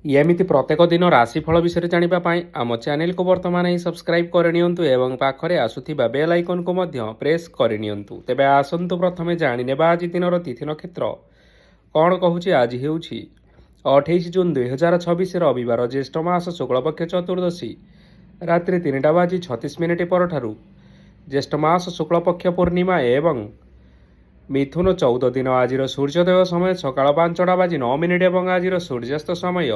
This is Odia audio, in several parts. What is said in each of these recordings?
ଏମିତି ପ୍ରତ୍ୟେକ ଦିନ ରାଶିଫଳ ବିଷୟରେ ଜାଣିବା ପାଇଁ ଆମ ଚ୍ୟାନେଲକୁ ବର୍ତ୍ତମାନ ହିଁ ସବସ୍କ୍ରାଇବ୍ କରିନିଅନ୍ତୁ ଏବଂ ପାଖରେ ଆସୁଥିବା ବେଲ୍ ଆଇକନ୍କୁ ମଧ୍ୟ ପ୍ରେସ୍ କରିନିଅନ୍ତୁ। ତେବେ ଆସନ୍ତୁ ପ୍ରଥମେ ଜାଣିନେବା ଆଜି ଦିନର ତିଥି ନକ୍ଷତ୍ର କ'ଣ କହୁଛି। ଆଜି ହେଉଛି 28 ଜୁନ୍ 2026 ରବିବାର, ଜ୍ୟେଷ୍ଠ ମାସ ଶୁକ୍ଳପକ୍ଷ ଚତୁର୍ଦ୍ଦଶୀ, ରାତ୍ରି 3:36 ପରଠାରୁ ଜ୍ୟେଷ୍ଠ ମାସ ଶୁକ୍ଳପକ୍ଷ ପୂର୍ଣ୍ଣିମା ଏବଂ ମିଥୁନ 14 ଦିନ। ଆଜିର ସୂର୍ଯ୍ୟୋଦୟ ସମୟ ସକାଳ 5:09 ଏବଂ ଆଜିର ସୂର୍ଯ୍ୟାସ୍ତ ସମୟ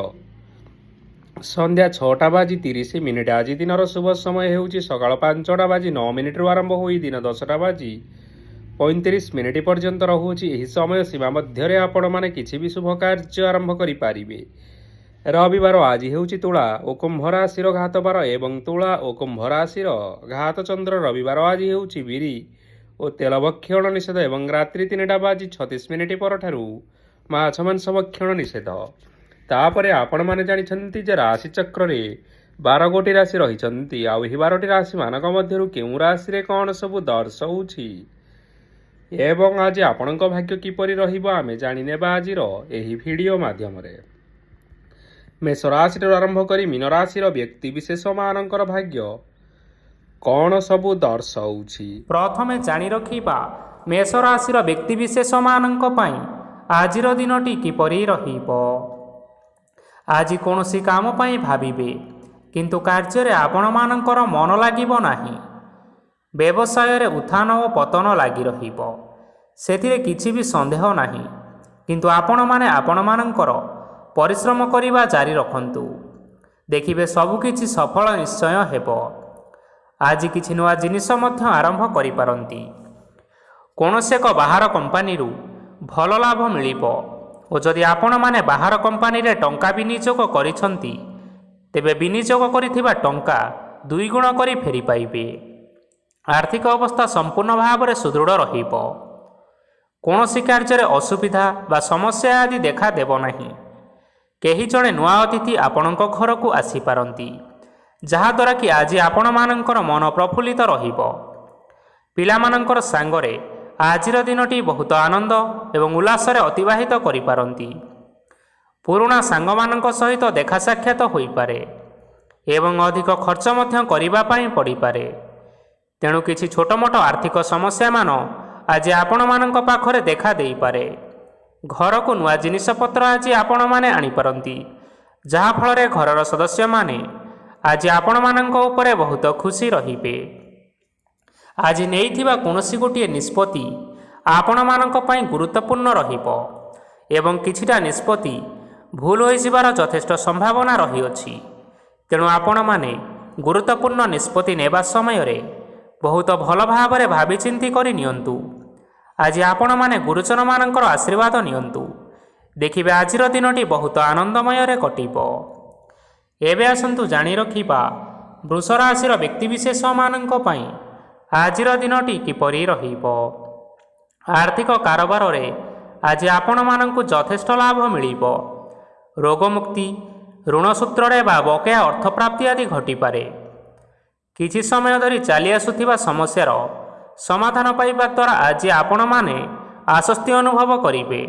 ସନ୍ଧ୍ୟା 6:30। ଆଜି ଦିନର ଶୁଭ ସମୟ ହେଉଛି ସକାଳ 5:09 ଆରମ୍ଭ ହୋଇ ଦିନ 10:35 ପର୍ଯ୍ୟନ୍ତ ରହୁଛି। ଏହି ସମୟ ସୀମା ମଧ୍ୟରେ ଆପଣମାନେ କିଛି ବି ଶୁଭ କାର୍ଯ୍ୟ ଆରମ୍ଭ କରିପାରିବେ। ରବିବାର ଆଜି ହେଉଛି ତୁଳା ଓ କୁମ୍ଭ ରାଶିର ଘାତ ବାର ଏବଂ ତୁଳା ଓ କୁମ୍ଭ ରାଶିର ଘାତ ଚନ୍ଦ୍ର। ରବିବାର ଆଜି ହେଉଛି ବିରି ଓ ତେଲ ଭକ୍ଷଣ ନିଷେଧ ଏବଂ ରାତ୍ରି 3:36 ପରଠାରୁ ମାଛ ମାଂସ ଭକ୍ଷଣ ନିଷେଧ। ତାପରେ ଆପଣମାନେ ଜାଣିଛନ୍ତି ଯେ ରାଶି ଚକ୍ରରେ 12 ଗୋଟି ରାଶି ରହିଛନ୍ତି। ଆଉ ଏହି 12ଟି ରାଶିମାନଙ୍କ ମଧ୍ୟରୁ କେଉଁ ରାଶିରେ କ'ଣ ସବୁ ଦର୍ଶାଉଛି ଏବଂ ଆଜି ଆପଣଙ୍କ ଭାଗ୍ୟ କିପରି ରହିବ ଆମେ ଜାଣିନେବା ଆଜିର ଏହି ଭିଡ଼ିଓ ମାଧ୍ୟମରେ। ମେଷ ରାଶିଠାରୁ ଆରମ୍ଭ କରି ମୀନ ରାଶିର ବ୍ୟକ୍ତିବିଶେଷମାନଙ୍କର ଭାଗ୍ୟ କ'ଣ ସବୁ ଦର୍ଶାଉଛି। ପ୍ରଥମେ ଜାଣି ରଖିବା ମେଷ ରାଶିର ବ୍ୟକ୍ତିବିଶେଷମାନଙ୍କ ପାଇଁ ଆଜିର ଦିନଟି କିପରି ରହିବ। ଆଜି କୌଣସି କାମ ପାଇଁ ଭାବିବେ, କିନ୍ତୁ କାର୍ଯ୍ୟରେ ଆପଣମାନଙ୍କର ମନ ଲାଗିବ ନାହିଁ। ବ୍ୟବସାୟରେ ଉତ୍ଥାନ ଓ ପତନ ଲାଗି ରହିବ, ସେଥିରେ କିଛି ବି ସନ୍ଦେହ ନାହିଁ। କିନ୍ତୁ ଆପଣମାନେ ଆପଣମାନଙ୍କର ପରିଶ୍ରମ କରିବା ଜାରି ରଖନ୍ତୁ, ଦେଖିବେ ସବୁକିଛି ସଫଳ ନିଶ୍ଚୟ ହେବ। ଆଜି କିଛି ନୂଆ ଜିନିଷ ମଧ୍ୟ ଆରମ୍ଭ କରିପାରନ୍ତି। କୌଣସି ଏକ ବାହାର କମ୍ପାନୀରୁ ଭଲ ଲାଭ ମିଳିବ ଓ ଯଦି ଆପଣମାନେ ବାହାର କମ୍ପାନୀରେ ଟଙ୍କା ବିନିଯୋଗ କରିଛନ୍ତି, ତେବେ ବିନିଯୋଗ କରିଥିବା ଟଙ୍କା 2 ଗୁଣ କରି ଫେରି ପାଇବେ। ଆର୍ଥିକ ଅବସ୍ଥା ସମ୍ପୂର୍ଣ୍ଣ ଭାବରେ ସୁଦୃଢ଼ ରହିବ। କୌଣସି କାର୍ଯ୍ୟରେ ଅସୁବିଧା ବା ସମସ୍ୟା ଆଦି ଦେଖାଦେବ ନାହିଁ। କେହି ଜଣେ ନୂଆ ଅତିଥି ଆପଣଙ୍କ ଘରକୁ ଆସିପାରନ୍ତି, ଯାହାଦ୍ୱାରା କି ଆଜି ଆପଣମାନଙ୍କର ମନ ପ୍ରଫୁଲ୍ଲିତ ରହିବ। ପିଲାମାନଙ୍କର ସାଙ୍ଗରେ ଆଜିର ଦିନଟି ବହୁତ ଆନନ୍ଦ ଏବଂ ଉଲ୍ଲାସରେ ଅତିବାହିତ କରିପାରନ୍ତି। ପୁରୁଣା ସାଙ୍ଗମାନଙ୍କ ସହିତ ଦେଖା ସାକ୍ଷାତ ହୋଇପାରେ ଏବଂ ଅଧିକ ଖର୍ଚ୍ଚ ମଧ୍ୟ କରିବା ପାଇଁ ପଡ଼ିପାରେ। ତେଣୁ କିଛି ଛୋଟମୋଟ ଆର୍ଥିକ ସମସ୍ୟାମାନ ଆଜି ଆପଣମାନଙ୍କ ପାଖରେ ଦେଖା ଦେଇପାରେ। ଘରକୁ ନୂଆ ଜିନିଷପତ୍ର ଆଜି ଆପଣମାନେ ଆଣିପାରନ୍ତି, ଯାହାଫଳରେ ଘରର ସଦସ୍ୟମାନେ ଆଜି ଆପଣମାନଙ୍କ ଉପରେ ବହୁତ ଖୁସି ରହିବେ। ଆଜି ନେଇଥିବା କୌଣସି ଗୋଟିଏ ନିଷ୍ପତ୍ତି ଆପଣମାନଙ୍କ ପାଇଁ ଗୁରୁତ୍ୱପୂର୍ଣ୍ଣ ରହିବ ଏବଂ କିଛିଟା ନିଷ୍ପତ୍ତି ଭୁଲ ହୋଇଯିବାର ଯଥେଷ୍ଟ ସମ୍ଭାବନା ରହିଅଛି। ତେଣୁ ଆପଣମାନେ ଗୁରୁତ୍ୱପୂର୍ଣ୍ଣ ନିଷ୍ପତ୍ତି ନେବା ସମୟରେ ବହୁତ ଭଲ ଭାବରେ ଭାବିଚିନ୍ତି କରି ନିଅନ୍ତୁ। ଆଜି ଆପଣମାନେ ଗୁରୁଜନମାନଙ୍କର ଆଶୀର୍ବାଦ ନିଅନ୍ତୁ, ଦେଖିବେ ଆଜିର ଦିନଟି ବହୁତ ଆନନ୍ଦମୟରେ କଟିବ। ଏବେ ଆସନ୍ତୁ ଜାଣି ରଖିବା ବୃଷ ରାଶିର ବ୍ୟକ୍ତିବିଶେଷମାନଙ୍କ ପାଇଁ ଆଜିର ଦିନଟି କିପରି ରହିବ। ଆର୍ଥିକ କାରବାରରେ ଆଜି ଆପଣମାନଙ୍କୁ ଯଥେଷ୍ଟ ଲାଭ ମିଳିବ। ରୋଗମୁକ୍ତି, ଋଣ ସୂତ୍ରରେ ବା ବକେୟା ଅର୍ଥପ୍ରାପ୍ତି ଆଦି ଘଟିପାରେ। କିଛି ସମୟ ଧରି ଚାଲି ଆସୁଥିବା ସମସ୍ୟାର ସମାଧାନ ପାଇବା ଦ୍ୱାରା ଆଜି ଆପଣମାନେ ଆଶ୍ୱସ୍ତି ଅନୁଭବ କରିବେ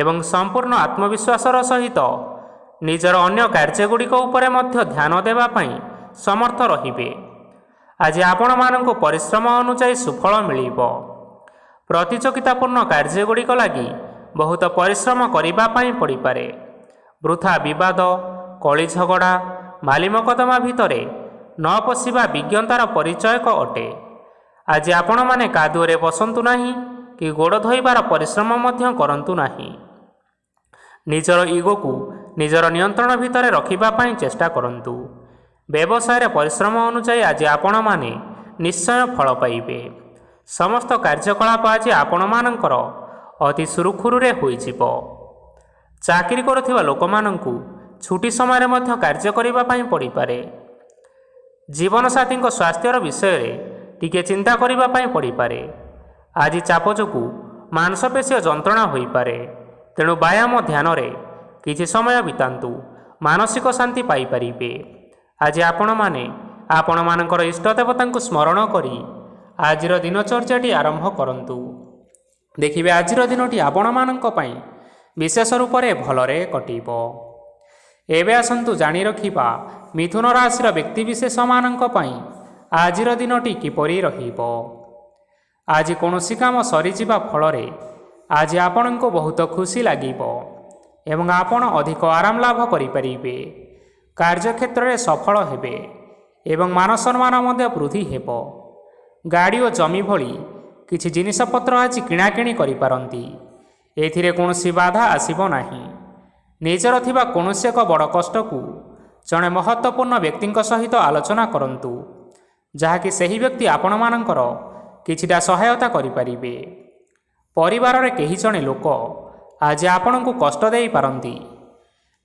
ଏବଂ ସମ୍ପୂର୍ଣ୍ଣ ଆତ୍ମବିଶ୍ୱାସର ସହିତ ନିଜର ଅନ୍ୟ କାର୍ଯ୍ୟଗୁଡ଼ିକ ଉପରେ ମଧ୍ୟ ଧ୍ୟାନ ଦେବା ପାଇଁ ସମର୍ଥ ରହିବେ। ଆଜି ଆପଣମାନଙ୍କୁ ପରିଶ୍ରମ ଅନୁଯାୟୀ ସୁଫଳ ମିଳିବ। ପ୍ରତିଯୋଗିତାପୂର୍ଣ୍ଣ କାର୍ଯ୍ୟଗୁଡ଼ିକ ଲାଗି ବହୁତ ପରିଶ୍ରମ କରିବା ପାଇଁ ପଡ଼ିପାରେ। ବୃଥା ବିବାଦ, କଳି ଝଗଡ଼ା, ମାଲି ମକଦ୍ଦମା ଭିତରେ ନ ପଶିବା ବିଜ୍ଞତାର ପରିଚୟକ ଅଟେ। ଆଜି ଆପଣମାନେ କାଦୁଅରେ ବସନ୍ତୁ ନାହିଁ କି ଗୋଡ଼ ଧୋଇବାର ପରିଶ୍ରମ ମଧ୍ୟ କରନ୍ତୁ ନାହିଁ। ନିଜର ଇଗୋକୁ ନିଜର ନିୟନ୍ତ୍ରଣ ଭିତରେ ରଖିବା ପାଇଁ ଚେଷ୍ଟା କରନ୍ତୁ। ବ୍ୟବସାୟରେ ପରିଶ୍ରମ ଅନୁଯାୟୀ ଆଜି ଆପଣମାନେ ନିଶ୍ଚୟ ଫଳ ପାଇବେ। ସମସ୍ତ କାର୍ଯ୍ୟକଳାପ ଆଜି ଆପଣମାନଙ୍କର ଅତି ସୁରୁଖୁରୁରେ ହୋଇଯିବ। ଚାକିରି କରୁଥିବା ଲୋକମାନଙ୍କୁ ଛୁଟି ସମୟରେ ମଧ୍ୟ କାର୍ଯ୍ୟ କରିବା ପାଇଁ ପଡ଼ିପାରେ। ଜୀବନସାଥୀଙ୍କ ସ୍ୱାସ୍ଥ୍ୟର ବିଷୟରେ ଟିକିଏ ଚିନ୍ତା କରିବା ପାଇଁ ପଡ଼ିପାରେ। ଆଜି ଚାପ ଯୋଗୁଁ ମାଂସପେଶୀୟ ଯନ୍ତ୍ରଣା ହୋଇପାରେ, ତେଣୁ ବ୍ୟାୟାମ ଧ୍ୟାନରେ କିଛି ସମୟ ବିତାନ୍ତୁ, ମାନସିକ ଶାନ୍ତି ପାଇପାରିବେ। ଆଜି ଆପଣମାନେ ଆପଣମାନଙ୍କର ଇଷ୍ଟ ଦେବତାଙ୍କୁ ସ୍ମରଣ କରି ଆଜିର ଦିନଚର୍ଯ୍ୟାଟି ଆରମ୍ଭ କରନ୍ତୁ, ଦେଖିବେ ଆଜିର ଦିନଟି ଆପଣମାନଙ୍କ ପାଇଁ ବିଶେଷ ରୂପରେ ଭଲରେ କଟିବ। ଏବେ ଆସନ୍ତୁ ଜାଣି ରଖିବା ମିଥୁନ ରାଶିର ବ୍ୟକ୍ତିବିଶେଷମାନଙ୍କ ପାଇଁ ଆଜିର ଦିନଟି କିପରି ରହିବ। ଆଜି କୌଣସି କାମ ସରିଯିବା ଫଳରେ ଆଜି ଆପଣଙ୍କୁ ବହୁତ ଖୁସି ଲାଗିବ ଏବଂ ଆପଣ ଅଧିକ ଆରାମ ଲାଭ କରିପାରିବେ। କାର୍ଯ୍ୟକ୍ଷେତ୍ରରେ ସଫଳ ହେବେ ଏବଂ ମାନ ସମ୍ମାନ ମଧ୍ୟ ବୃଦ୍ଧି ହେବ। ଗାଡ଼ି ଓ ଜମି ଭଳି କିଛି ଜିନିଷପତ୍ର ଆଜି କିଣାକିଣି କରିପାରନ୍ତି। ଏଥିରେ କୌଣସି ବାଧା ଆସିବ ନାହିଁ। ନିଜର ଥିବା କୌଣସି ଏକ ବଡ଼ କଷ୍ଟକୁ ଜଣେ ମହତ୍ତ୍ୱପୂର୍ଣ୍ଣ ବ୍ୟକ୍ତିଙ୍କ ସହିତ ଆଲୋଚନା କରନ୍ତୁ, ଯାହାକି ସେହି ବ୍ୟକ୍ତି ଆପଣମାନଙ୍କର କିଛିଟା ସହାୟତା କରିପାରିବେ। ପରିବାରରେ କେହି ଜଣେ ଲୋକ ଆଜି ଆପଣଙ୍କୁ କଷ୍ଟ ଦେଇପାରନ୍ତି।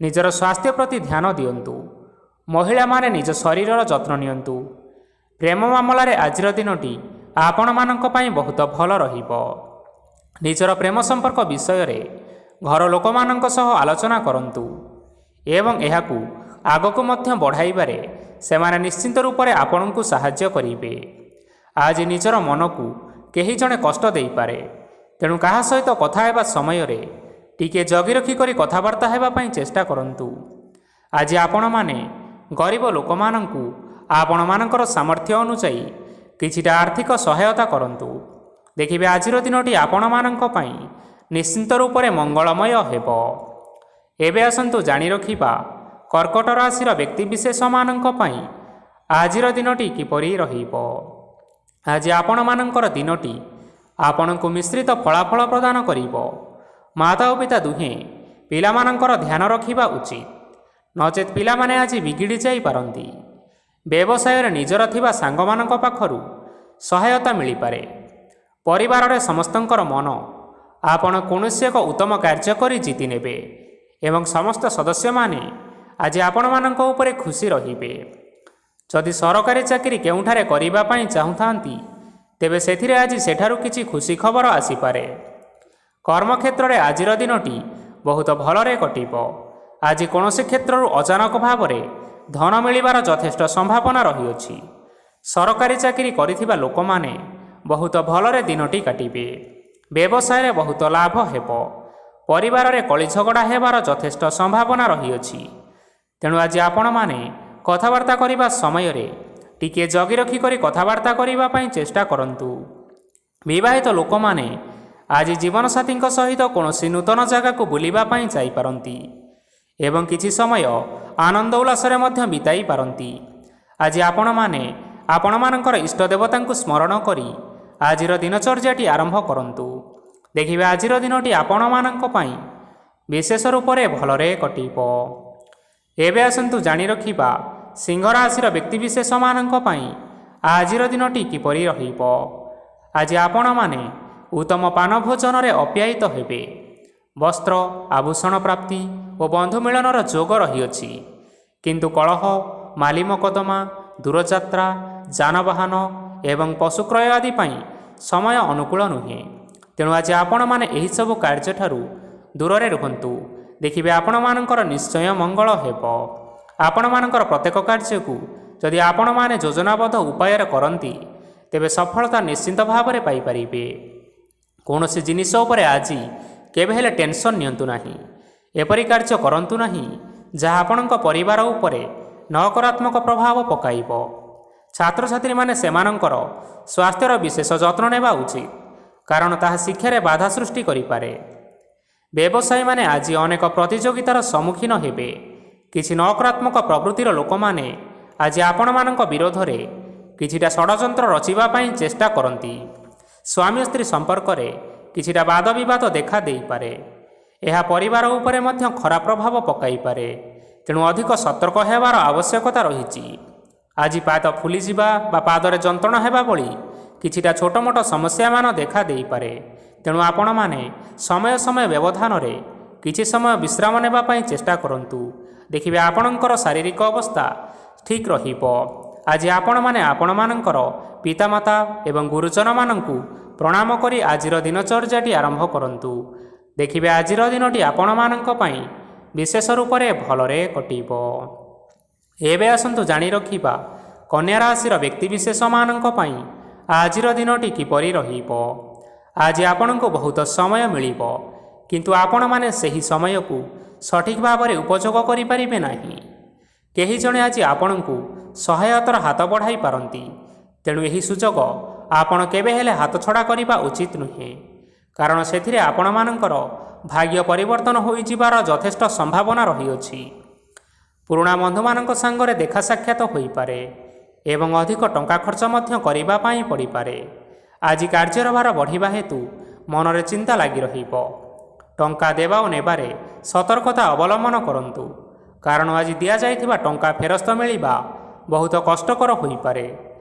ନିଜର ସ୍ୱାସ୍ଥ୍ୟ ପ୍ରତି ଧ୍ୟାନ ଦିଅନ୍ତୁ। ମହିଳାମାନେ ନିଜ ଶରୀରର ଯତ୍ନ ନିଅନ୍ତୁ। ପ୍ରେମ ମାମଲାରେ ଆଜିର ଦିନଟି ଆପଣମାନଙ୍କ ପାଇଁ ବହୁତ ଭଲ ରହିବ। ନିଜର ପ୍ରେମ ସମ୍ପର୍କ ବିଷୟରେ ଘର ଲୋକମାନଙ୍କ ସହ ଆଲୋଚନା କରନ୍ତୁ ଏବଂ ଏହାକୁ ଆଗକୁ ମଧ୍ୟ ବଢ଼ାଇବାରେ ସେମାନେ ନିଶ୍ଚିନ୍ତ ରୂପରେ ଆପଣଙ୍କୁ ସାହାଯ୍ୟ କରିବେ। ଆଜି ନିଜର ମନକୁ କେହି ଜଣେ କଷ୍ଟ ଦେଇପାରେ, ତେଣୁ କାହା ସହିତ କଥା ହେବା ସମୟରେ ଟିକିଏ ଜଗି ରଖି କରି କଥାବାର୍ତ୍ତା ହେବା ପାଇଁ ଚେଷ୍ଟା କରନ୍ତୁ। ଆଜି ଆପଣମାନେ ଗରିବ ଲୋକମାନଙ୍କୁ ଆପଣମାନଙ୍କର ସାମର୍ଥ୍ୟ ଅନୁଯାୟୀ କିଛିଟା ଆର୍ଥିକ ସହାୟତା କରନ୍ତୁ। ଦେଖିବେ ଆଜିର ଦିନଟି ଆପଣମାନଙ୍କ ପାଇଁ ନିଶ୍ଚିନ୍ତ ରୂପରେ ମଙ୍ଗଳମୟ ହେବ। ଏବେ ଆସନ୍ତୁ ଜାଣି ରଖିବା କର୍କଟ ରାଶିର ବ୍ୟକ୍ତିବିଶେଷମାନଙ୍କ ପାଇଁ ଆଜିର ଦିନଟି କିପରି ରହିବ। ଆଜି ଆପଣମାନଙ୍କର ଦିନଟି ଆପଣଙ୍କୁ ମିଶ୍ରିତ ଫଳାଫଳ ପ୍ରଦାନ କରିବ। ମାତା ଓ ପିତା ଦୁହେଁ ପିଲାମାନଙ୍କର ଧ୍ୟାନ ରଖିବା ଉଚିତ, ନଚେତ୍ ପିଲାମାନେ ଆଜି ବିଗିଡ଼ି ଯାଇପାରନ୍ତି। ବ୍ୟବସାୟରେ ନିଜର ଥିବା ସାଙ୍ଗମାନଙ୍କ ପାଖରୁ ସହାୟତା ମିଳିପାରେ। ପରିବାରରେ ସମସ୍ତଙ୍କର ମନ ଆପଣ କୌଣସି ଏକ ଉତ୍ତମ କାର୍ଯ୍ୟ କରି ଜିତି ନେବେ ଏବଂ ସମସ୍ତ ସଦସ୍ୟମାନେ ଆଜି ଆପଣମାନଙ୍କ ଉପରେ ଖୁସି ରହିବେ। ଯଦି ସରକାରୀ ଚାକିରି କେଉଁଠାରେ କରିବା ପାଇଁ ଚାହୁଁଥାନ୍ତି, ତେବେ ସେଥିରେ ଆଜି ସେଠାରୁ କିଛି ଖୁସି ଖବର ଆସିପାରେ। କର୍ମକ୍ଷେତ୍ରରେ ଆଜିର ଦିନଟି ବହୁତ ଭଲରେ କଟିବ। ଆଜି କୌଣସି କ୍ଷେତ୍ରରୁ ଅଚାନକ ଭାବରେ ଧନ ମିଳିବାର ଯଥେଷ୍ଟ ସମ୍ଭାବନା ରହିଅଛି। ସରକାରୀ ଚାକିରି କରିଥିବା ଲୋକମାନେ ବହୁତ ଭଲରେ ଦିନଟି କାଟିବେ। ବ୍ୟବସାୟରେ ବହୁତ ଲାଭ ହେବ। ପରିବାରରେ କଳିଝଗଡ଼ା ହେବାର ଯଥେଷ୍ଟ ସମ୍ଭାବନା ରହିଅଛି। ତେଣୁ ଆଜି ଆପଣମାନେ କଥାବାର୍ତ୍ତା କରିବା ସମୟରେ ଟିକିଏ ଜଗି ରଖି କରି କଥାବାର୍ତ୍ତା କରିବା ପାଇଁ ଚେଷ୍ଟା କରନ୍ତୁ। ବିବାହିତ ଲୋକମାନେ ଆଜି ଜୀବନସାଥୀଙ୍କ ସହିତ କୌଣସି ନୂତନ ଜାଗାକୁ ବୁଲିବା ପାଇଁ ଯାଇପାରନ୍ତି ଏବଂ କିଛି ସମୟ ଆନନ୍ଦ ଉଲ୍ଲାସରେ ମଧ୍ୟ ବିତାଇ ପାରନ୍ତି। ଆଜି ଆପଣମାନେ ଆପଣମାନଙ୍କର ଇଷ୍ଟ ଦେବତାଙ୍କୁ ସ୍ମରଣ କରି ଆଜିର ଦିନଚର୍ଯ୍ୟାଟି ଆରମ୍ଭ କରନ୍ତୁ। ଦେଖିବେ ଆଜିର ଦିନଟି ଆପଣମାନଙ୍କ ପାଇଁ ବିଶେଷ ରୂପରେ ଭଲରେ କଟିବ। ଏବେ ଆସନ୍ତୁ ଜାଣି ରଖିବା ସିଂହ ରାଶିର ବ୍ୟକ୍ତିବିଶେଷମାନଙ୍କ ପାଇଁ ଆଜିର ଦିନଟି କିପରି ରହିବ। ଆଜି ଆପଣମାନେ ଉତ୍ତମ ପାନ ଭୋଜନରେ ଅପ୍ୟାୟିତ ହେବେ। ବସ୍ତ୍ର ଆଭୂଷଣ ପ୍ରାପ୍ତି ଓ ବନ୍ଧୁ ମିଳନର ଯୋଗ ରହିଅଛି, କିନ୍ତୁ କଳହ, ମାଲି ମକଦ୍ଦମା, ଦୂରଯାତ୍ରା, ଯାନବାହନ ଏବଂ ପଶୁ କ୍ରୟ ଆଦି ପାଇଁ ସମୟ ଅନୁକୂଳ ନୁହେଁ। ତେଣୁ ଆଜି ଆପଣମାନେ ଏହିସବୁ କାର୍ଯ୍ୟଠାରୁ ଦୂରରେ ରୁହନ୍ତୁ। ଦେଖିବେ ଆପଣମାନଙ୍କର ନିଶ୍ଚୟ ମଙ୍ଗଳ ହେବ। ଆପଣମାନଙ୍କର ପ୍ରତ୍ୟେକ କାର୍ଯ୍ୟକୁ ଯଦି ଆପଣମାନେ ଯୋଜନାବଦ୍ଧ ଉପାୟରେ କରନ୍ତି, ତେବେ ସଫଳତା ନିଶ୍ଚିନ୍ତ ଭାବରେ ପାଇପାରିବେ। କୌଣସି ଜିନିଷ ଉପରେ ଆଜି କେବେ ହେଲେ ଟେନସନ୍ ନିଅନ୍ତୁ ନାହିଁ। ଏପରି କାର୍ଯ୍ୟ କରନ୍ତୁ ନାହିଁ ଯାହା ଆପଣଙ୍କ ପରିବାର ଉପରେ ନକାରାତ୍ମକ ପ୍ରଭାବ ପକାଇବ। ଛାତ୍ରଛାତ୍ରୀମାନେ ସେମାନଙ୍କର ସ୍ୱାସ୍ଥ୍ୟର ବିଶେଷ ଯତ୍ନ ନେବା ଉଚିତ, କାରଣ ତାହା ଶିକ୍ଷାରେ ବାଧା ସୃଷ୍ଟି କରିପାରେ। ବ୍ୟବସାୟୀମାନେ ଆଜି ଅନେକ ପ୍ରତିଯୋଗିତାର ସମ୍ମୁଖୀନ ହେବେ। କିଛି ନକାରାତ୍ମକ ପ୍ରବୃତ୍ତିର ଲୋକମାନେ ଆଜି ଆପଣମାନଙ୍କ ବିରୋଧରେ କିଛିଟା ଷଡ଼ଯନ୍ତ୍ର ରଚିବା ପାଇଁ ଚେଷ୍ଟା କରନ୍ତି। ସ୍ୱାମୀ ସ୍ତ୍ରୀ ସମ୍ପର୍କରେ କିଛିଟା ବାଦବିବାଦ ଦେଖା ଦେଇପାରେ। ଏହା ପରିବାର ଉପରେ ମଧ୍ୟ ଖରାପ ପ୍ରଭାବ ପକାଇପାରେ। ତେଣୁ ଅଧିକ ସତର୍କ ହେବାର ଆବଶ୍ୟକତା ରହିଛି। ଆଜି ପାଦ ଫୁଲିଯିବା ବା ପାଦରେ ଯନ୍ତ୍ରଣା ହେବା ଭଳି କିଛିଟା ଛୋଟମୋଟ ସମସ୍ୟାମାନ ଦେଖା ଦେଇପାରେ। ତେଣୁ ଆପଣମାନେ ସମୟ ସମୟ ବ୍ୟବଧାନରେ କିଛି ସମୟ ବିଶ୍ରାମ ନେବା ପାଇଁ ଚେଷ୍ଟା କରନ୍ତୁ। ଦେଖିବେ ଆପଣଙ୍କର ଶାରୀରିକ ଅବସ୍ଥା ଠିକ୍ ରହିବ। ଆଜି ଆପଣମାନେ ଆପଣମାନଙ୍କର ପିତାମାତା ଏବଂ ଗୁରୁଜନମାନଙ୍କୁ ପ୍ରଣାମ କରି ଆଜିର ଦିନଚର୍ଯ୍ୟାଟି ଆରମ୍ଭ କରନ୍ତୁ। ଦେଖିବେ ଆଜିର ଦିନଟି ଆପଣମାନଙ୍କ ପାଇଁ ବିଶେଷ ରୂପରେ ଭଲରେ କଟିବ। ଏବେ ଆସନ୍ତୁ ଜାଣି ରଖିବା କନ୍ୟା ରାଶିର ବ୍ୟକ୍ତିବିଶେଷମାନଙ୍କ ପାଇଁ ଆଜିର ଦିନଟି କିପରି ରହିବ। ଆଜି ଆପଣଙ୍କୁ ବହୁତ ସମୟ ମିଳିବ, କିନ୍ତୁ ଆପଣମାନେ ସେହି ସମୟକୁ ସଠିକ୍ ଭାବରେ ଉପଯୋଗ କରିପାରିବେ ନାହିଁ। କେହି ଜଣେ ଆଜି ଆପଣଙ୍କୁ ସହାୟତାର ହାତ ବଢ଼ାଇ ପାରନ୍ତି। ତେଣୁ ଏହି ସୁଯୋଗ ଆପଣ କେବେ ହେଲେ ହାତଛଡ଼ା କରିବା ଉଚିତ ନୁହେଁ, କାରଣ ସେଥିରେ ଆପଣମାନଙ୍କର ଭାଗ୍ୟ ପରିବର୍ତ୍ତନ ହୋଇଯିବାର ଯଥେଷ୍ଟ ସମ୍ଭାବନା ରହିଅଛି। ପୁରୁଣା ବନ୍ଧୁମାନଙ୍କ ସାଙ୍ଗରେ ଦେଖା ସାକ୍ଷାତ ହୋଇପାରେ ଏବଂ ଅଧିକ ଟଙ୍କା ଖର୍ଚ୍ଚ ମଧ୍ୟ କରିବା ପାଇଁ ପଡ଼ିପାରେ। ଆଜି କାର୍ଯ୍ୟର ଭାର ବଢ଼ିବା ହେତୁ ମନରେ ଚିନ୍ତା ଲାଗି ରହିବ। ଟଙ୍କା ଦେବା ଓ ନେବାରେ ସତର୍କତା ଅବଲମ୍ବନ କରନ୍ତୁ, କାରଣ ଆଜି ଦିଆଯାଇଥିବା ଟଙ୍କା ଫେରସ୍ତ ମିଳିବା ବହୁତ କଷ୍ଟକର ହୋଇପାରେ।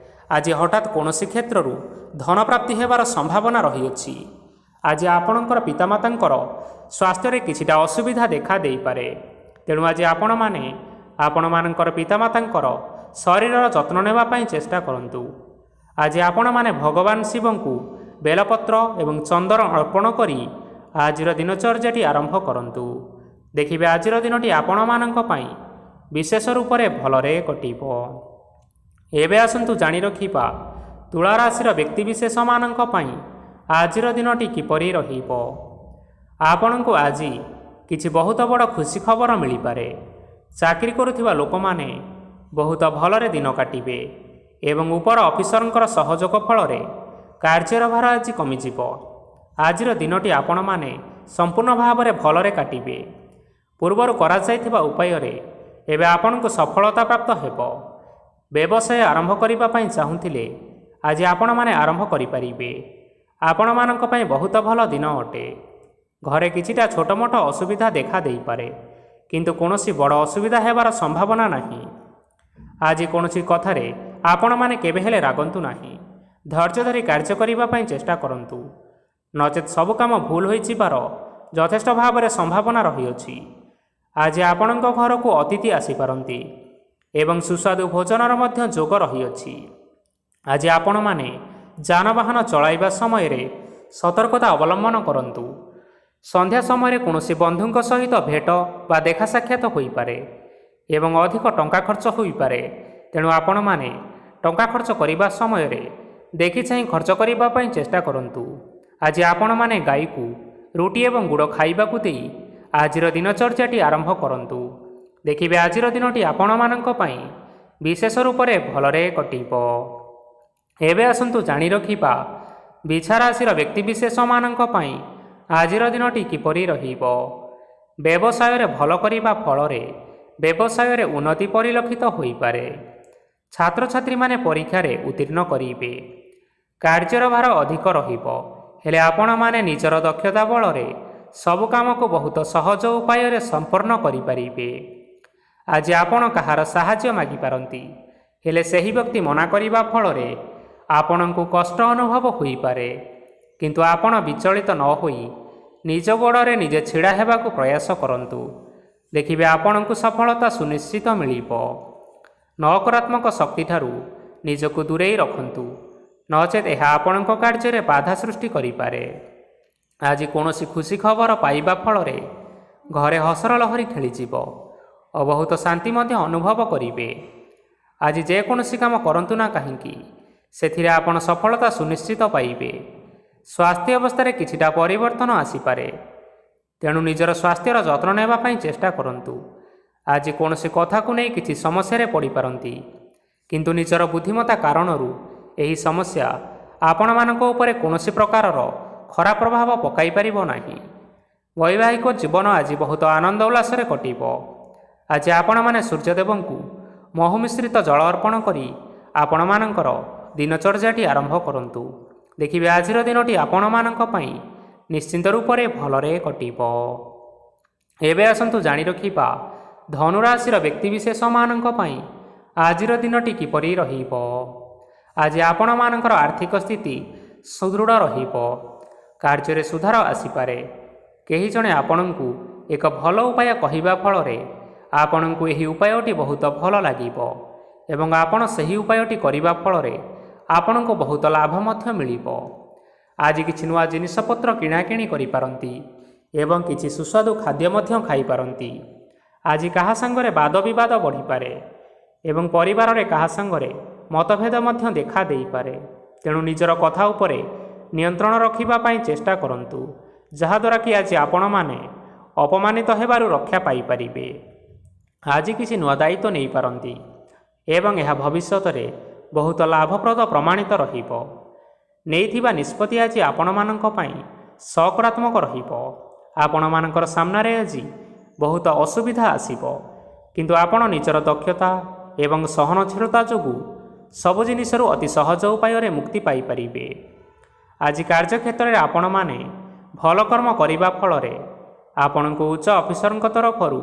ଆଜି ହଠାତ୍ କୌଣସି କ୍ଷେତ୍ରରୁ ଧନପ୍ରାପ୍ତି ହେବାର ସମ୍ଭାବନା ରହିଅଛି। ଆଜି ଆପଣଙ୍କର ପିତାମାତାଙ୍କର ସ୍ୱାସ୍ଥ୍ୟରେ କିଛିଟା ଅସୁବିଧା ଦେଖା ଦେଇପାରେ। ତେଣୁ ଆଜି ଆପଣମାନଙ୍କର ପିତାମାତାଙ୍କର ଶରୀରର ଯତ୍ନ ନେବା ପାଇଁ ଚେଷ୍ଟା କରନ୍ତୁ। ଆଜି ଆପଣମାନେ ଭଗବାନ ଶିବଙ୍କୁ ବେଲପତ୍ର ଏବଂ ଚନ୍ଦନ ଅର୍ପଣ କରି ଆଜିର ଦିନଚର୍ଯ୍ୟାଟି ଆରମ୍ଭ କରନ୍ତୁ। ଦେଖିବେ ଆଜିର ଦିନଟି ଆପଣମାନଙ୍କ ପାଇଁ ବିଶେଷ ରୂପରେ ଭଲରେ କଟିବ। ଏବେ ଆସନ୍ତୁ ଜାଣି ରଖିବା ତୁଳା ରାଶିର ବ୍ୟକ୍ତିବିଶେଷମାନଙ୍କ ପାଇଁ ଆଜିର ଦିନଟି କିପରି ରହିବ। ଆପଣଙ୍କୁ ଆଜି କିଛି ବହୁତ ବଡ଼ ଖୁସି ଖବର ମିଳିପାରେ। ଚାକିରି କରୁଥିବା ଲୋକମାନେ ବହୁତ ଭଲରେ ଦିନ କାଟିବେ ଏବଂ ଉପର ଅଫିସରଙ୍କର ସହଯୋଗ ଫଳରେ କାର୍ଯ୍ୟର ଭାର ଆଜି କମିଯିବ। ଆଜିର ଦିନଟି ଆପଣମାନେ ସମ୍ପୂର୍ଣ୍ଣ ଭାବରେ ଭଲରେ କାଟିବେ। ପୂର୍ବରୁ କରାଯାଇଥିବା ଉପାୟରେ ଏବେ ଆପଣଙ୍କୁ ସଫଳତା ପ୍ରାପ୍ତ ହେବ। ବ୍ୟବସାୟ ଆରମ୍ଭ କରିବା ପାଇଁ ଚାହୁଁଥିଲେ ଆଜି ଆପଣମାନେ ଆରମ୍ଭ କରିପାରିବେ। ଆପଣମାନଙ୍କ ପାଇଁ ବହୁତ ଭଲ ଦିନ ଅଟେ। ଘରେ କିଛିଟା ଛୋଟମୋଟ ଅସୁବିଧା ଦେଖା ଦେଇପାରେ, କିନ୍ତୁ କୌଣସି ବଡ଼ ଅସୁବିଧା ହେବାର ସମ୍ଭାବନା ନାହିଁ। ଆଜି କୌଣସି କଥାରେ ଆପଣମାନେ କେବେ ହେଲେ ରାଗନ୍ତୁ ନାହିଁ। ଧୈର୍ଯ୍ୟ ଧରି କାର୍ଯ୍ୟ କରିବା ପାଇଁ ଚେଷ୍ଟା କରନ୍ତୁ, ନଚେତ୍ ସବୁ କାମ ଭୁଲ ହୋଇଯିବାର ଯଥେଷ୍ଟ ଭାବରେ ସମ୍ଭାବନା ରହିଅଛି। ଆଜି ଆପଣଙ୍କ ଘରକୁ ଅତିଥି ଆସିପାରନ୍ତି ଏବଂ ସୁସ୍ୱାଦୁ ଭୋଜନର ମଧ୍ୟ ଯୋଗ ରହିଅଛି। ଆଜି ଆପଣମାନେ ଯାନବାହନ ଚଳାଇବା ସମୟରେ ସତର୍କତା ଅବଲମ୍ବନ କରନ୍ତୁ। ସନ୍ଧ୍ୟା ସମୟରେ କୌଣସି ବନ୍ଧୁଙ୍କ ସହିତ ଭେଟ ବା ଦେଖା ସାକ୍ଷାତ ହୋଇପାରେ ଏବଂ ଅଧିକ ଟଙ୍କା ଖର୍ଚ୍ଚ ହୋଇପାରେ। ତେଣୁ ଆପଣମାନେ ଟଙ୍କା ଖର୍ଚ୍ଚ କରିବା ସମୟରେ ଦେଖି ଚାହିଁ ଖର୍ଚ୍ଚ କରିବା ପାଇଁ ଚେଷ୍ଟା କରନ୍ତୁ। ଆଜି ଆପଣମାନେ ଗାଈକୁ ରୁଟି ଏବଂ ଗୁଡ଼ ଖାଇବାକୁ ଦେଇ ଆଜିର ଦିନଚର୍ଯ୍ୟାଟି ଆରମ୍ଭ କରନ୍ତୁ। ଦେଖିବେ ଆଜିର ଦିନଟି ଆପଣମାନଙ୍କ ପାଇଁ ବିଶେଷ ରୂପରେ ଭଲରେ କଟିବ। ଏବେ ଆସନ୍ତୁ ଜାଣି ରଖିବା ବିଛା ରାଶିର ବ୍ୟକ୍ତିବିଶେଷମାନଙ୍କ ପାଇଁ ଆଜିର ଦିନଟି କିପରି ରହିବ। ବ୍ୟବସାୟରେ ଭଲ କରିବା ଫଳରେ ବ୍ୟବସାୟରେ ଉନ୍ନତି ପରିଲକ୍ଷିତ ହୋଇପାରେ। ଛାତ୍ରଛାତ୍ରୀମାନେ ପରୀକ୍ଷାରେ ଉତ୍ତୀର୍ଣ୍ଣ କରିବେ। କାର୍ଯ୍ୟର ଭାର ଅଧିକ ରହିବ, ହେଲେ ଆପଣମାନେ ନିଜର ଦକ୍ଷତା ବଳରେ ସବୁ କାମକୁ ବହୁତ ସହଜ ଉପାୟରେ ସମ୍ପନ୍ନ କରିପାରିବେ। ଆଜି ଆପଣ କାହାର ସାହାଯ୍ୟ ମାଗିପାରନ୍ତି, ହେଲେ ସେହି ବ୍ୟକ୍ତି ମନା କରିବା ଫଳରେ ଆପଣଙ୍କୁ କଷ୍ଟ ଅନୁଭବ ହୋଇପାରେ। କିନ୍ତୁ ଆପଣ ବିଚଳିତ ନ ହୋଇ ନିଜ ଗୋଡ଼ରେ ନିଜେ ଛିଡ଼ା ହେବାକୁ ପ୍ରୟାସ କରନ୍ତୁ। ଦେଖିବେ ଆପଣଙ୍କୁ ସଫଳତା ସୁନିଶ୍ଚିତ ମିଳିବ। ନକାରାତ୍ମକ ଶକ୍ତିଠାରୁ ନିଜକୁ ଦୂରେଇ ରଖନ୍ତୁ, ନଚେତ୍ ଏହା ଆପଣଙ୍କ କାର୍ଯ୍ୟରେ ବାଧା ସୃଷ୍ଟି କରିପାରେ। ଆଜି କୌଣସି ଖୁସି ଖବର ପାଇବା ଫଳରେ ଘରେ ହସର ଲହରୀ ଖେଳିଯିବ ଓ ବହୁତ ଶାନ୍ତି ମଧ୍ୟ ଅନୁଭବ କରିବେ। ଆଜି ଯେକୌଣସି କାମ କରନ୍ତୁ ନା କାହିଁକି, ସେଥିରେ ଆପଣ ସଫଳତା ସୁନିଶ୍ଚିତ ପାଇବେ। ସ୍ୱାସ୍ଥ୍ୟ ଅବସ୍ଥାରେ କିଛିଟା ପରିବର୍ତ୍ତନ ଆସିପାରେ, ତେଣୁ ନିଜର ସ୍ୱାସ୍ଥ୍ୟର ଯତ୍ନ ନେବା ପାଇଁ ଚେଷ୍ଟା କରନ୍ତୁ। ଆଜି କୌଣସି କଥାକୁ ନେଇ କିଛି ସମସ୍ୟାରେ ପଡ଼ିପାରନ୍ତି, କିନ୍ତୁ ନିଜର ବୁଦ୍ଧିମତ୍ତା କାରଣରୁ ଏହି ସମସ୍ୟା ଆପଣମାନଙ୍କ ଉପରେ କୌଣସି ପ୍ରକାରର ଖରାପ ପ୍ରଭାବ ପକାଇ ପାରିବ ନାହିଁ। ବୈବାହିକ ଜୀବନ ଆଜି ବହୁତ ଆନନ୍ଦ ଉଲ୍ଲାସରେ କଟିବ। ଆଜି ଆପଣମାନେ ସୂର୍ଯ୍ୟଦେବଙ୍କୁ ମହୁ ମିଶ୍ରିତ ଜଳ ଅର୍ପଣ କରି ଆପଣମାନଙ୍କର ଦିନଚର୍ଯ୍ୟାଟି ଆରମ୍ଭ କରନ୍ତୁ। ଦେଖିବେ ଆଜିର ଦିନଟି ଆପଣମାନଙ୍କ ପାଇଁ ନିଶ୍ଚିନ୍ତ ରୂପରେ ଭଲରେ କଟିବ। ଏବେ ଆସନ୍ତୁ ଜାଣି ରଖିବା ଧନୁରାଶିର ବ୍ୟକ୍ତିବିଶେଷମାନଙ୍କ ପାଇଁ ଆଜିର ଦିନଟି କିପରି ରହିବ। ଆଜି ଆପଣମାନଙ୍କର ଆର୍ଥିକ ସ୍ଥିତି ସୁଦୃଢ଼ ରହିବ। କାର୍ଯ୍ୟରେ ସୁଧାର ଆସିପାରେ। କେହି ଜଣେ ଆପଣଙ୍କୁ ଏକ ଭଲ ଉପାୟ କହିବା ଫଳରେ ଆପଣଙ୍କୁ ଏହି ଉପାୟଟି ବହୁତ ଭଲ ଲାଗିବ ଏବଂ ଆପଣ ସେହି ଉପାୟଟି କରିବା ଫଳରେ ଆପଣଙ୍କୁ ବହୁତ ଲାଭ ମଧ୍ୟ ମିଳିବ। ଆଜି କିଛି ନୂଆ ଜିନିଷପତ୍ର କିଣାକିଣି କରିପାରନ୍ତି ଏବଂ କିଛି ସୁସ୍ୱାଦୁ ଖାଦ୍ୟ ମଧ୍ୟ ଖାଇପାରନ୍ତି। ଆଜି କାହା ସାଙ୍ଗରେ ବାଦ ବିବାଦ ବଢ଼ିପାରେ ଏବଂ ପରିବାରରେ କାହା ସାଙ୍ଗରେ ମତଭେଦ ମଧ୍ୟ ଦେଖା ଦେଇପାରେ। ତେଣୁ ନିଜର କଥା ଉପରେ ନିୟନ୍ତ୍ରଣ ରଖିବା ପାଇଁ ଚେଷ୍ଟା କରନ୍ତୁ, ଯାହାଦ୍ୱାରା କି ଆଜି ଆପଣମାନେ ଅପମାନିତ ହେବାରୁ ରକ୍ଷା ପାଇପାରିବେ। ଆଜି କିଛି ନୂଆ ଦାୟିତ୍ୱ ନେଇପାରନ୍ତି ଏବଂ ଏହା ଭବିଷ୍ୟତରେ ବହୁତ ଲାଭପ୍ରଦ ପ୍ରମାଣିତ ରହିବ। ନେଇଥିବା ନିଷ୍ପତ୍ତି ଆଜି ଆପଣମାନଙ୍କ ପାଇଁ ସକାରାତ୍ମକ ରହିବ। ଆପଣମାନଙ୍କର ସାମ୍ନାରେ ଆଜି ବହୁତ ଅସୁବିଧା ଆସିବ, କିନ୍ତୁ ଆପଣ ନିଜର ଦକ୍ଷତା ଏବଂ ସହନଶୀଳତା ଯୋଗୁଁ ସବୁ ଜିନିଷରୁ ଅତି ସହଜ ଉପାୟରେ ମୁକ୍ତି ପାଇପାରିବେ। ଆଜି କାର୍ଯ୍ୟକ୍ଷେତ୍ରରେ ଆପଣମାନେ ଭଲ କର୍ମ କରିବା ଫଳରେ ଆପଣଙ୍କୁ ଉଚ୍ଚ ଅଫିସରଙ୍କ ତରଫରୁ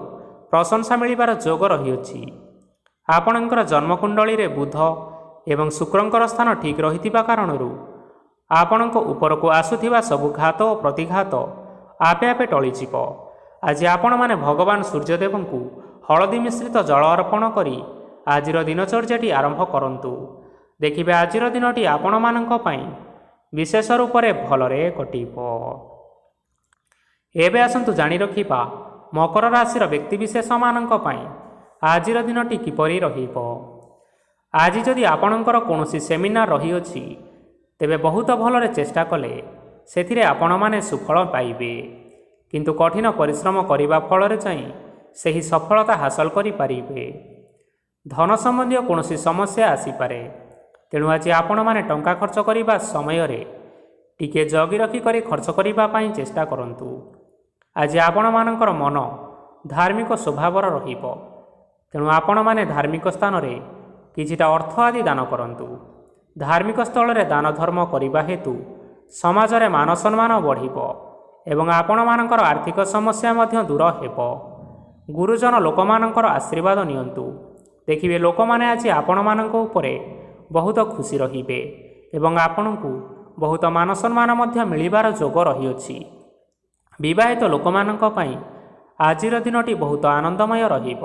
ପ୍ରଶଂସା ମିଳିବାର ଯୋଗ ରହିଅଛି। ଆପଣଙ୍କର ଜନ୍ମକୁଣ୍ଡଳୀରେ ବୁଧ ଏବଂ ଶୁକ୍ରଙ୍କର ସ୍ଥାନ ଠିକ୍ ରହିଥିବା କାରଣରୁ ଆପଣଙ୍କ ଉପରକୁ ଆସୁଥିବା ସବୁ ଘାତ ଓ ପ୍ରତିଘାତ ଆପେ ଆପେ ଟଳିଯିବ। ଆଜି ଆପଣମାନେ ଭଗବାନ ସୂର୍ଯ୍ୟଦେବଙ୍କୁ ହଳଦୀ ମିଶ୍ରିତ ଜଳ ଅର୍ପଣ କରି ଆଜିର ଦିନଚର୍ଯ୍ୟାଟି ଆରମ୍ଭ କରନ୍ତୁ। ଦେଖିବେ ଆଜିର ଦିନଟି ଆପଣମାନଙ୍କ ପାଇଁ ବିଶେଷ ରୂପରେ ଭଲରେ କଟିବ। ଏବେ ଆସନ୍ତୁ ଜାଣି ରଖିବା ମକର ରାଶିର ବ୍ୟକ୍ତିବିଶେଷମାନଙ୍କ ପାଇଁ ଆଜିର ଦିନଟି କିପରି ରହିବ। ଆଜି ଯଦି ଆପଣଙ୍କର କୌଣସି ସେମିନାର ରହିଅଛି, ତେବେ ବହୁତ ଭଲରେ ଚେଷ୍ଟା କଲେ ସେଥିରେ ଆପଣମାନେ ସୁଫଳ ପାଇବେ, କିନ୍ତୁ କଠିନ ପରିଶ୍ରମ କରିବା ଫଳରେ ଯାଇ ସେହି ସଫଳତା ହାସଲ କରିପାରିବେ। ଧନ ସମ୍ବନ୍ଧୀୟ କୌଣସି ସମସ୍ୟା ଆସିପାରେ, ତେଣୁ ଆଜି ଆପଣମାନେ ଟଙ୍କା ଖର୍ଚ୍ଚ କରିବା ସମୟରେ ଟିକେ ଜଗି ରଖି କରି ଖର୍ଚ୍ଚ କରିବା ପାଇଁ ଚେଷ୍ଟା କରନ୍ତୁ। ଆଜି ଆପଣମାନଙ୍କର ମନ ଧାର୍ମିକ ସ୍ୱଭାବର ରହିବ, ତେଣୁ ଆପଣମାନେ ଧାର୍ମିକ ସ୍ଥାନରେ କିଛିଟା ଅର୍ଥ ଆଦି ଦାନ କରନ୍ତୁ। ଧାର୍ମିକ ସ୍ଥଳରେ ଦାନ ଧର୍ମ କରିବା ହେତୁ ସମାଜରେ ମାନ ସମ୍ମାନ ବଢ଼ିବ ଏବଂ ଆପଣମାନଙ୍କର ଆର୍ଥିକ ସମସ୍ୟା ମଧ୍ୟ ଦୂର ହେବ। ଗୁରୁଜନ ଲୋକମାନଙ୍କର ଆଶୀର୍ବାଦ ନିଅନ୍ତୁ। ଦେଖିବେ ଲୋକମାନେ ଆଜି ଆପଣମାନଙ୍କ ଉପରେ ବହୁତ ଖୁସି ରହିବେ ଏବଂ ଆପଣଙ୍କୁ ବହୁତ ମାନ ସମ୍ମାନ ମଧ୍ୟ ମିଳିବାର ଯୋଗ ରହିଅଛି। ବିବାହିତ ଲୋକମାନଙ୍କ ପାଇଁ ଆଜିର ଦିନଟି ବହୁତ ଆନନ୍ଦମୟ ରହିବ।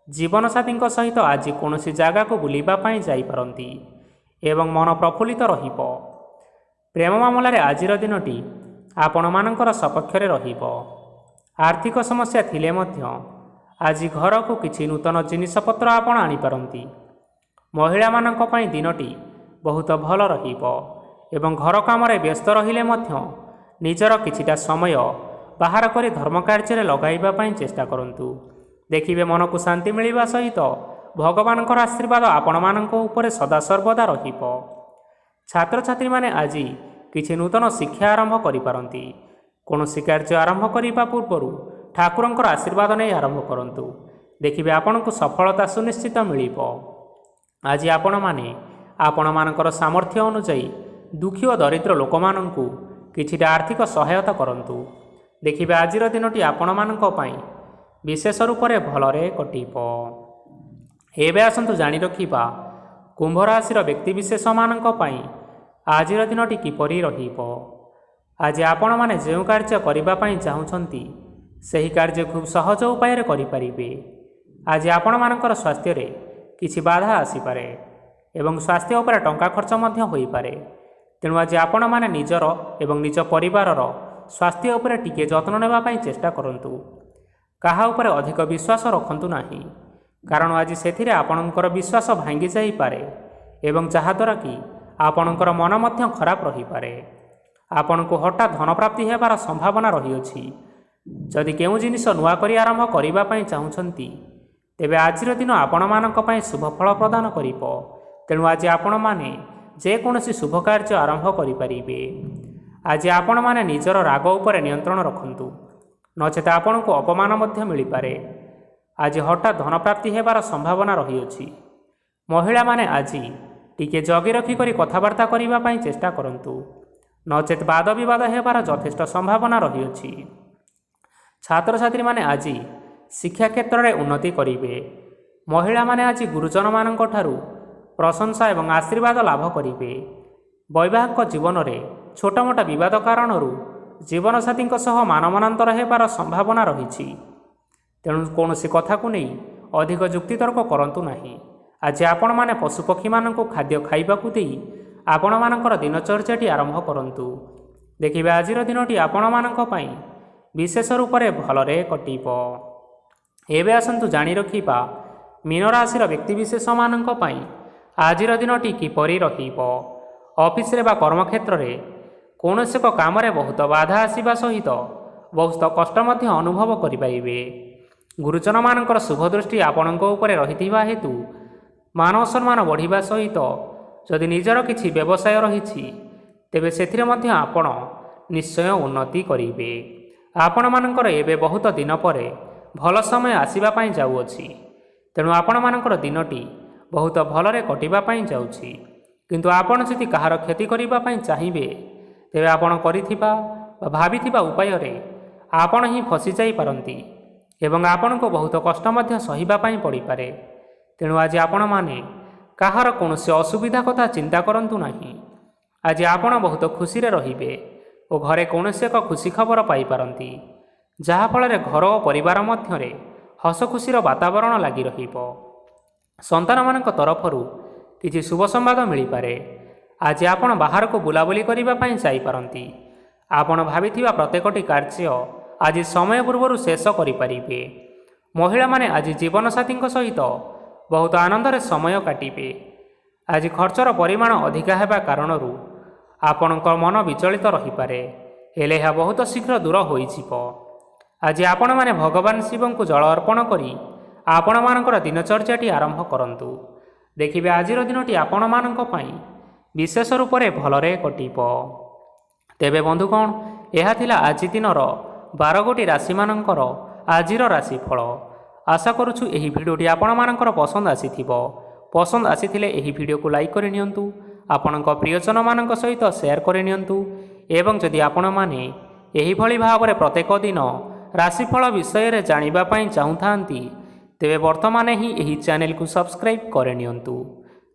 ଜୀବନସାଥୀଙ୍କ ସହିତ ଆଜି କୌଣସି ଜାଗାକୁ ବୁଲିବା ପାଇଁ ଯାଇପାରନ୍ତି ଏବଂ ମନ ପ୍ରଫୁଲ୍ଲିତ ରହିବ। ପ୍ରେମ ମାମଲାରେ ଆଜିର ଦିନଟି ଆପଣମାନଙ୍କର ସପକ୍ଷରେ ରହିବ। ଆର୍ଥିକ ସମସ୍ୟା ଥିଲେ ମଧ୍ୟ ଆଜି ଘରକୁ କିଛି ନୂତନ ଜିନିଷପତ୍ର ଆପଣ ଆଣିପାରନ୍ତି। ମହିଳାମାନଙ୍କ ପାଇଁ ଦିନଟି ବହୁତ ଭଲ ରହିବ ଏବଂ ଘର କାମରେ ବ୍ୟସ୍ତ ରହିଲେ ମଧ୍ୟ ନିଜର କିଛିଟା ସମୟ ବାହାର କରି ଧର୍ମ କାର୍ଯ୍ୟରେ ଲଗାଇବା ପାଇଁ ଚେଷ୍ଟା କରନ୍ତୁ। ଦେଖିବେ ମନକୁ ଶାନ୍ତି ମିଳିବା ସହିତ ଭଗବାନଙ୍କର ଆଶୀର୍ବାଦ ଆପଣମାନଙ୍କ ଉପରେ ସଦାସର୍ବଦା ରହିବ। ଛାତ୍ରଛାତ୍ରୀମାନେ ଆଜି କିଛି ନୂତନ ଶିକ୍ଷା ଆରମ୍ଭ କରିପାରନ୍ତି। କୌଣସି କାର୍ଯ୍ୟ ଆରମ୍ଭ କରିବା ପୂର୍ବରୁ ଠାକୁରଙ୍କର ଆଶୀର୍ବାଦ ନେଇ ଆରମ୍ଭ କରନ୍ତୁ। ଦେଖିବେ ଆପଣଙ୍କୁ ସଫଳତା ସୁନିଶ୍ଚିତ ମିଳିବ। ଆଜି ଆପଣମାନେ ଆପଣମାନଙ୍କର ସାମର୍ଥ୍ୟ ଅନୁଯାୟୀ ଦୁଃଖୀ ଓ ଦରିଦ୍ର ଲୋକମାନଙ୍କୁ କିଛିଟା ଆର୍ଥିକ ସହାୟତା କରନ୍ତୁ। ଦେଖିବେ ଆଜିର ଦିନଟି ଆପଣମାନଙ୍କ ପାଇଁ ବିଶେଷ ରୂପରେ ଭଲରେ କଟିବ। ଏବେ ଆସନ୍ତୁ ଜାଣି ରଖିବା କୁମ୍ଭ ରାଶିର ବ୍ୟକ୍ତିବିଶେଷମାନଙ୍କ ପାଇଁ ଆଜିର ଦିନଟି କିପରି ରହିବ। ଆଜି ଆପଣମାନେ ଯେଉଁ କାର୍ଯ୍ୟ କରିବା ପାଇଁ ଚାହୁଁଛନ୍ତି, ସେହି କାର୍ଯ୍ୟ ଖୁବ୍ ସହଜ ଉପାୟରେ କରିପାରିବେ। ଆଜି ଆପଣମାନଙ୍କର ସ୍ୱାସ୍ଥ୍ୟରେ କିଛି ବାଧା ଆସିପାରେ ଏବଂ ସ୍ୱାସ୍ଥ୍ୟ ଉପରେ ଟଙ୍କା ଖର୍ଚ୍ଚ ମଧ୍ୟ ହୋଇପାରେ, ତେଣୁ ଆଜି ଆପଣମାନେ ନିଜର ଏବଂ ନିଜ ପରିବାରର ସ୍ୱାସ୍ଥ୍ୟ ଉପରେ ଟିକିଏ ଯତ୍ନ ନେବା ପାଇଁ ଚେଷ୍ଟା କରନ୍ତୁ। କାହା ଉପରେ ଅଧିକ ବିଶ୍ୱାସ ରଖନ୍ତୁ ନାହିଁ, କାରଣ ଆଜି ସେଥିରେ ଆପଣଙ୍କର ବିଶ୍ୱାସ ଭାଙ୍ଗି ଯାଇପାରେ ଏବଂ ଯାହାଦ୍ୱାରା କି ଆପଣଙ୍କର ମନ ମଧ୍ୟ ଖରାପ ରହିପାରେ। ଆପଣଙ୍କୁ ହଠାତ୍ ଧନପ୍ରାପ୍ତି ହେବାର ସମ୍ଭାବନା ରହିଅଛି। ଯଦି କେଉଁ ଜିନିଷ ନୂଆ କରି ଆରମ୍ଭ କରିବା ପାଇଁ ଚାହୁଁଛନ୍ତି, ତେବେ ଆଜିର ଦିନ ଆପଣମାନଙ୍କ ପାଇଁ ଶୁଭ ଫଳ ପ୍ରଦାନ କରିବ। ତେଣୁ ଆଜି ଆପଣମାନେ ଯେକୌଣସି ଶୁଭ କାର୍ଯ୍ୟ ଆରମ୍ଭ କରିପାରିବେ। ଆଜି ଆପଣମାନେ ନିଜର ରାଗ ଉପରେ ନିୟନ୍ତ୍ରଣ ରଖନ୍ତୁ, ନଚେତ ଆପଣଙ୍କୁ ଅପମାନ ମଧ୍ୟ ମିଳିପାରେ। ଆଜି ହଠାତ୍ ଧନପ୍ରାପ୍ତି ହେବାର ସମ୍ଭାବନା ରହିଅଛି। ମହିଳାମାନେ ଆଜି ଟିକେ ଜଗି ରଖି କରି କଥାବାର୍ତ୍ତା କରିବା ପାଇଁ ଚେଷ୍ଟା କରନ୍ତୁ, ନଚେତ ବାଦ ବିବାଦ ହେବାର ଯଥେଷ୍ଟ ସମ୍ଭାବନା ରହିଅଛି। ଛାତ୍ରଛାତ୍ରୀମାନେ ଆଜି ଶିକ୍ଷା କ୍ଷେତ୍ରରେ ଉନ୍ନତି କରିବେ। ମହିଳାମାନେ ଆଜି ଗୁରୁଜନମାନଙ୍କ ଠାରୁ ପ୍ରଶଂସା ଏବଂ ଆଶୀର୍ବାଦ ଲାଭ କରିବେ। ବୈବାହିକ ଜୀବନରେ ଛୋଟମୋଟ ବିବାଦ କାରଣରୁ ଜୀବନସାଥୀଙ୍କ ସହ ମାନମନାନ୍ତର ହେବାର ସମ୍ଭାବନା ରହିଛି, ତେଣୁ କୌଣସି କଥାକୁ ନେଇ ଅଧିକ ଯୁକ୍ତିତର୍କ କରନ୍ତୁ ନାହିଁ। ଆଜି ଆପଣମାନେ ପଶୁପକ୍ଷୀମାନଙ୍କୁ ଖାଦ୍ୟ ଖାଇବାକୁ ଦେଇ ଆପଣମାନଙ୍କର ଦିନଚର୍ଯ୍ୟାଟି ଆରମ୍ଭ କରନ୍ତୁ। ଦେଖିବେ ଆଜିର ଦିନଟି ଆପଣମାନଙ୍କ ପାଇଁ ବିଶେଷ ରୂପରେ ଭଲରେ କଟିବ। ଏବେ ଆସନ୍ତୁ ଜାଣି ରଖିବା ମୀନ ରାଶିର ବ୍ୟକ୍ତିବିଶେଷମାନଙ୍କ ପାଇଁ ଆଜିର ଦିନଟି କିପରି ରହିବ। ଅଫିସରେ ବା କର୍ମକ୍ଷେତ୍ରରେ କୌଣସି ଏକ କାମରେ ବହୁତ ବାଧା ଆସିବା ସହିତ ବହୁତ କଷ୍ଟ ମଧ୍ୟ ଅନୁଭବ କରିପାରିବେ। ଗୁରୁଜନମାନଙ୍କର ଶୁଭ ଦୃଷ୍ଟି ଆପଣଙ୍କ ଉପରେ ରହିଥିବା ହେତୁ ମାନ ସମ୍ମାନ ବଢ଼ିବା ସହିତ ଯଦି ନିଜର କିଛି ବ୍ୟବସାୟ ରହିଛି ତେବେ ସେଥିରେ ମଧ୍ୟ ଆପଣ ନିଶ୍ଚୟ ଉନ୍ନତି କରିବେ। ଆପଣମାନଙ୍କର ଏବେ ବହୁତ ଦିନ ପରେ ଭଲ ସମୟ ଆସିବା ପାଇଁ ଯାଉଅଛି। ତେଣୁ ଆପଣମାନଙ୍କର ଦିନଟି ବହୁତ ଭଲରେ କଟିବା ପାଇଁ ଯାଉଛି। କିନ୍ତୁ ଆପଣ ଯଦି କାହାର କ୍ଷତି କରିବା ପାଇଁ ଚାହିଁବେ ତେବେ ଆପଣ କରିଥିବା ବା ଭାବିଥିବା ଉପାୟରେ ଆପଣ ହିଁ ଫସିଯାଇପାରନ୍ତି ଏବଂ ଆପଣଙ୍କୁ ବହୁତ କଷ୍ଟ ମଧ୍ୟ ସହିବା ପାଇଁ ପଡ଼ିପାରେ। ତେଣୁ ଆଜି ଆପଣମାନେ କାହାର କୌଣସି ଅସୁବିଧା କଥା ଚିନ୍ତା କରନ୍ତୁ ନାହିଁ। ଆଜି ଆପଣ ବହୁତ ଖୁସିରେ ରହିବେ ଓ ଘରେ କୌଣସି ଏକ ଖୁସି ଖବର ପାଇପାରନ୍ତି, ଯାହାଫଳରେ ଘର ଓ ପରିବାର ମଧ୍ୟରେ ହସ ଖୁସିର ବାତାବରଣ ଲାଗି ରହିବ। ସନ୍ତାନମାନଙ୍କ ତରଫରୁ କିଛି ଶୁଭ ସମ୍ବାଦ ମିଳିପାରେ। ଆଜି ଆପଣ ବାହାରକୁ ବୁଲାବୁଲି କରିବା ପାଇଁ ଯାଇପାରନ୍ତି। ଆପଣ ଭାବିଥିବା ପ୍ରତ୍ୟେକଟି କାର୍ଯ୍ୟ ଆଜି ସମୟ ପୂର୍ବରୁ ଶେଷ କରିପାରିବେ। ମହିଳାମାନେ ଆଜି ଜୀବନସାଥୀଙ୍କ ସହିତ ବହୁତ ଆନନ୍ଦରେ ସମୟ କାଟିବେ। ଆଜି ଖର୍ଚ୍ଚର ପରିମାଣ ଅଧିକା ହେବା କାରଣରୁ ଆପଣଙ୍କ ମନ ବିଚଳିତ ରହିପାରେ, ହେଲେ ଏହା ବହୁତ ଶୀଘ୍ର ଦୂର ହୋଇଯିବ। ଆଜି ଆପଣମାନେ ଭଗବାନ ଶିବଙ୍କୁ ଜଳ ଅର୍ପଣ କରି ଆପଣମାନଙ୍କର ଦିନଚର୍ଯ୍ୟାଟି ଆରମ୍ଭ କରନ୍ତୁ। ଦେଖିବେ ଆଜିର ଦିନଟି ଆପଣମାନଙ୍କ ପାଇଁ ବିଶେଷ ରୂପରେ ଭଲରେ କଟିବ। ତେବେ ବନ୍ଧୁଗଣ, ଏହା ଥିଲା ଆଜି ଦିନର 12ଗୋଟି ରାଶିମାନଙ୍କର ଆଜିର ରାଶିଫଳ। ଆଶା କରୁଛୁ ଏହି ଭିଡ଼ିଓଟି ଆପଣମାନଙ୍କର ପସନ୍ଦ ଆସିଥିବ। ପସନ୍ଦ ଆସିଥିଲେ ଏହି ଭିଡ଼ିଓକୁ ଲାଇକ୍ କରି ନିଅନ୍ତୁ, ଆପଣଙ୍କ ପ୍ରିୟଜନମାନଙ୍କ ସହିତ ସେୟାର କରି ନିଅନ୍ତୁ ଏବଂ ଯଦି ଆପଣମାନେ ଏହିଭଳି ଭାବରେ ପ୍ରତ୍ୟେକ ଦିନ ରାଶିଫଳ ବିଷୟରେ ଜାଣିବା ପାଇଁ ଚାହୁଁଥାନ୍ତି ତେବେ ବର୍ତ୍ତମାନ ହିଁ ଏହି ଚ୍ୟାନେଲକୁ ସବସ୍କ୍ରାଇବ୍ କରିନିଅନ୍ତୁ।